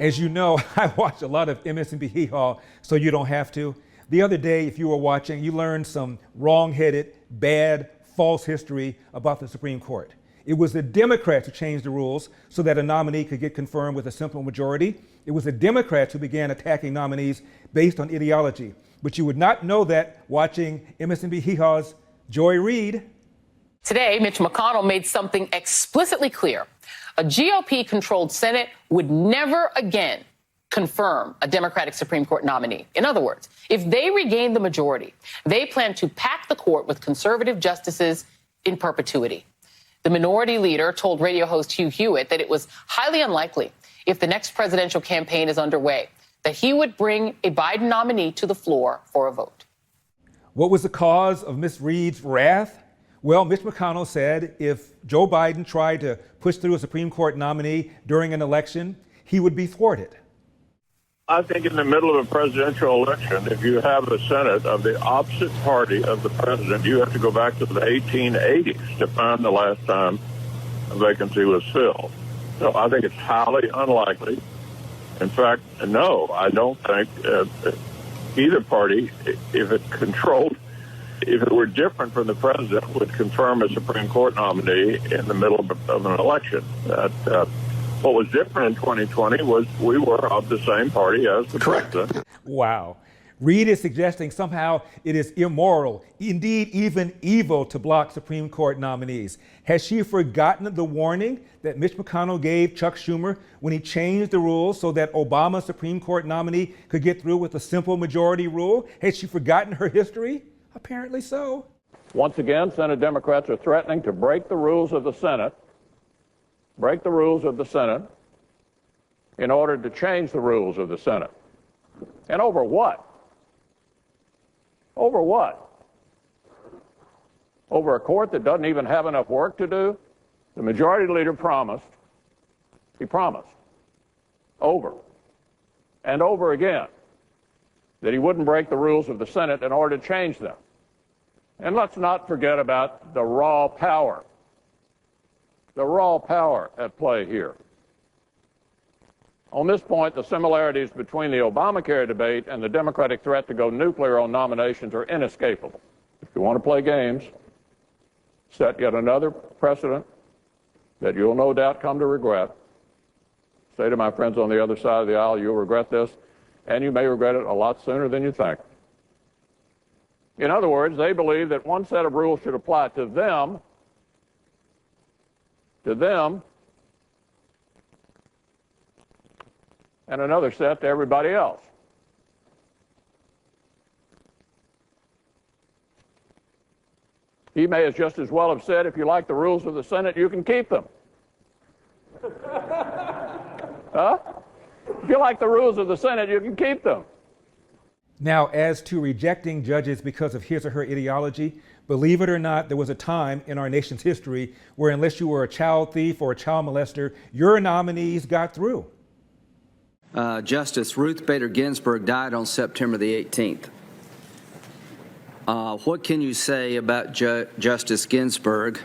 As you know, I watch a lot of MSNBC Hee-Haw, so you don't have to. The other day, if you were watching, you learned some wrong-headed, bad, false history about the Supreme Court. It was the Democrats who changed the rules so that a nominee could get confirmed with a simple majority. It was the Democrats who began attacking nominees based on ideology. But you would not know that watching MSNBC Hee-Haw's Joy Reid. Today, Mitch McConnell made something explicitly clear. A GOP-controlled Senate would never again confirm a Democratic Supreme Court nominee. In other words, if they regain the majority, they plan to pack the court with conservative justices in perpetuity. The minority leader told radio host Hugh Hewitt that it was highly unlikely, if the next presidential campaign is underway, that he would bring a Biden nominee to the floor for a vote. What was the cause of Ms. Reid's wrath? Well, Mitch McConnell said if Joe Biden tried to push through a Supreme Court nominee during an election, he would be thwarted. I think in the middle of a presidential election, if you have a Senate of the opposite party of the president, you have to go back to the 1880s to find the last time a vacancy was filled. So I think it's highly unlikely. In fact, no, I don't think either party, if it were different from the president, would confirm a Supreme Court nominee in the middle of an election. What was different in 2020 was we were of the same party as the president. Wow. Reid is suggesting somehow it is immoral, indeed even evil, to block Supreme Court nominees. Has she forgotten the warning that Mitch McConnell gave Chuck Schumer when he changed the rules so that Obama's Supreme Court nominee could get through with a simple majority rule? Has she forgotten her history? Apparently so. Once again, Senate Democrats are threatening to break the rules of the Senate, in order to change the rules of the Senate. And over what? Over what? Over a court that doesn't even have enough work to do? The majority leader promised, over and over again, that he wouldn't break the rules of the Senate in order to change them. And let's not forget about the raw power at play here. On this point, the similarities between the Obamacare debate and the Democratic threat to go nuclear on nominations are inescapable. If you want to play games, set yet another precedent that you'll no doubt come to regret. Say to my friends on the other side of the aisle, you'll regret this, and you may regret it a lot sooner than you think. In other words, they believe that one set of rules should apply to them, and another set to everybody else. He may as just as well have said, if you like the rules of the Senate, you can keep them. Huh? If you like the rules of the Senate, you can keep them. Now, as to rejecting judges because of his or her ideology, believe it or not, there was a time in our nation's history where unless you were a child thief or a child molester, your nominees got through. Justice Ruth Bader Ginsburg died on September the 18th. What can you say about Justice Ginsburg?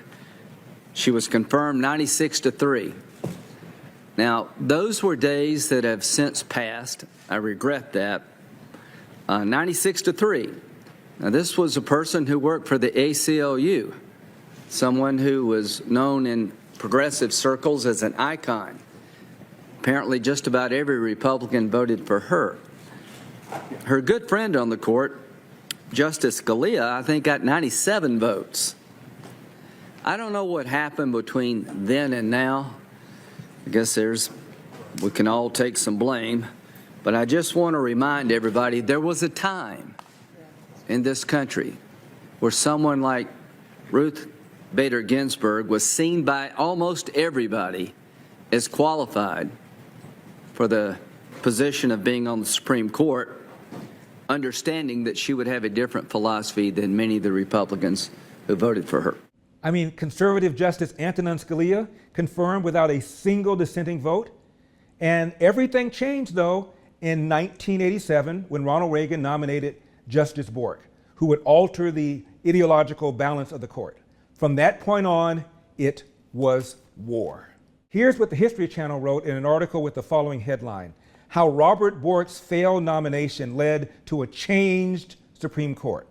She was confirmed 96-3. Now, those were days that have since passed. I regret that. 96-3. Now, this was a person who worked for the ACLU, someone who was known in progressive circles as an icon. Apparently, just about every Republican voted for her. Her good friend on the court, Justice Scalia, I think got 97 votes. I don't know what happened between then and now. I guess we can all take some blame. But I just want to remind everybody, there was a time in this country where someone like Ruth Bader Ginsburg was seen by almost everybody as qualified for the position of being on the Supreme Court, understanding that she would have a different philosophy than many of the Republicans who voted for her. I mean, conservative Justice Antonin Scalia confirmed without a single dissenting vote. And everything changed, though, in 1987 when Ronald Reagan nominated Justice Bork, who would alter the ideological balance of the court. From that point on, it was war. Here's what the History Channel wrote in an article with the following headline: how Robert Bork's failed nomination led to a changed Supreme Court.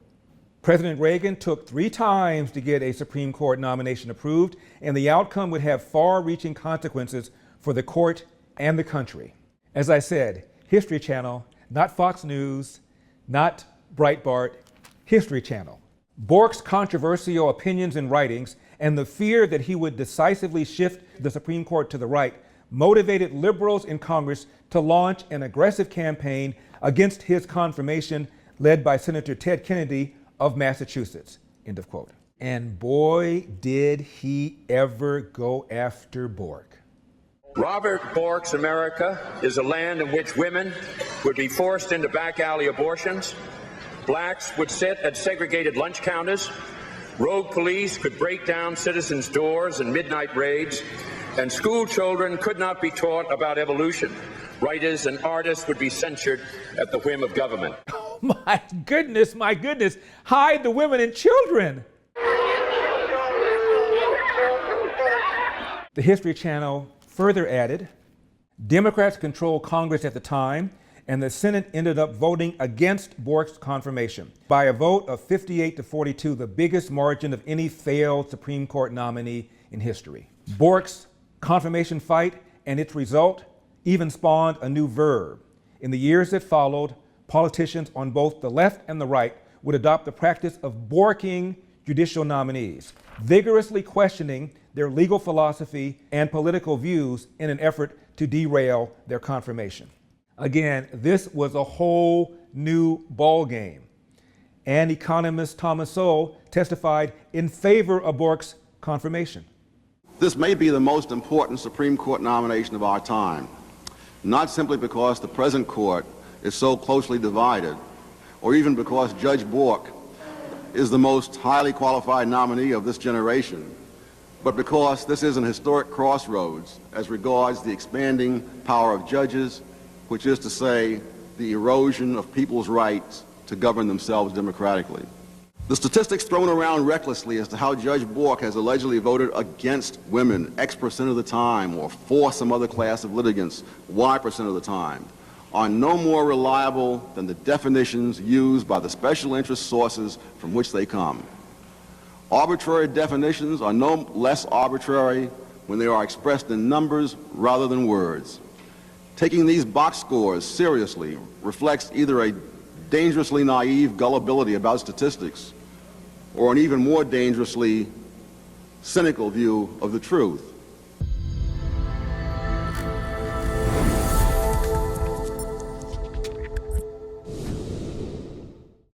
President Reagan took 3 times to get a Supreme Court nomination approved, and the outcome would have far-reaching consequences for the court and the country. As I said, History Channel, not Fox News, not Breitbart, History Channel. Bork's controversial opinions and writings and the fear that he would decisively shift the Supreme Court to the right motivated liberals in Congress to launch an aggressive campaign against his confirmation, led by Senator Ted Kennedy of Massachusetts, end of quote. And boy, did he ever go after Bork. Robert Bork's America is a land in which women would be forced into back alley abortions, blacks would sit at segregated lunch counters, rogue police could break down citizens' doors in midnight raids, and school children could not be taught about evolution. Writers and artists would be censured at the whim of government. Oh, my goodness, my goodness. Hide the women and children. The History Channel further added, Democrats controlled Congress at the time, and the Senate ended up voting against Bork's confirmation by a vote of 58-42, the biggest margin of any failed Supreme Court nominee in history. Bork's confirmation fight and its result even spawned a new verb. In the years that followed, politicians on both the left and the right would adopt the practice of borking judicial nominees, vigorously questioning their legal philosophy and political views in an effort to derail their confirmation. Again, this was a whole new ballgame. And economist Thomas Sowell testified in favor of Bork's confirmation. This may be the most important Supreme Court nomination of our time, not simply because the present court is so closely divided, or even because Judge Bork is the most highly qualified nominee of this generation, but because this is an historic crossroads as regards the expanding power of judges, which is to say, the erosion of people's rights to govern themselves democratically. The statistics thrown around recklessly as to how Judge Bork has allegedly voted against women X% of the time, or for some other class of litigants Y% of the time, are no more reliable than the definitions used by the special interest sources from which they come. Arbitrary definitions are no less arbitrary when they are expressed in numbers rather than words. Taking these box scores seriously reflects either a dangerously naive gullibility about statistics or an even more dangerously cynical view of the truth.